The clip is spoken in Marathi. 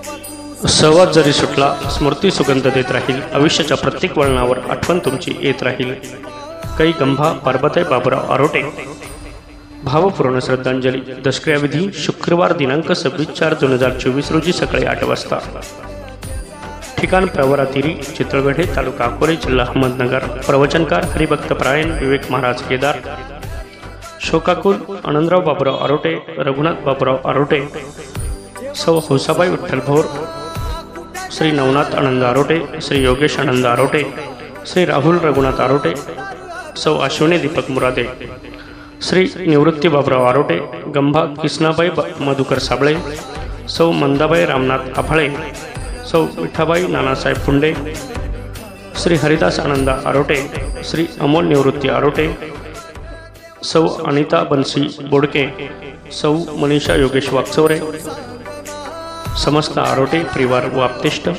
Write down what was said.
सहवास जरी सुटला स्मृती सुगंध देत राहील, आयुष्याच्या प्रत्येक वळणावर आठवण तुमची येत राहील। कै गंभा पार्वती बाबुराव आरोटे। भावपूर्ण श्रद्धांजली। दशक्रियाविधी शुक्रवार दिनांक 26/4/2024 रोजी सकाळी 8 वाजता। ठिकाण प्रवरातीरी, चित्रगढे, तालुका अकोले, जिल्हा अहमदनगर। प्रवचनकार हरिभक्त परायण विवेक महाराज केदार। शोकाकुल आनंदराव बाबुराव आरोटे, रघुनाथ बाबुराव आरोटे, सौ हौसाबाई विठ्ठल भोर, श्री नवनाथ आनंद आरोटे, श्री योगेश आनंद आरोटे, श्री राहुल रघुनाथ आरोटे, सौ अश्विनी दीपक मुरादे, श्री निवृत्ती बाबुराव आरोटे, गंभा किसनाबाई मधुकर साबळे, सौ मंदाबाई रामनाथ आफाळे, सौ विठाबाई नानासाहेब फुंडे, श्री हरिदास आनंद आरोटे, श्री अमोल निवृत्ती आरोटे, सौ अनिता बंसी बोडके, सौ मनीषा योगेश वागचौरे, समस्त आरोटे परिवार व आप्तेष्ट।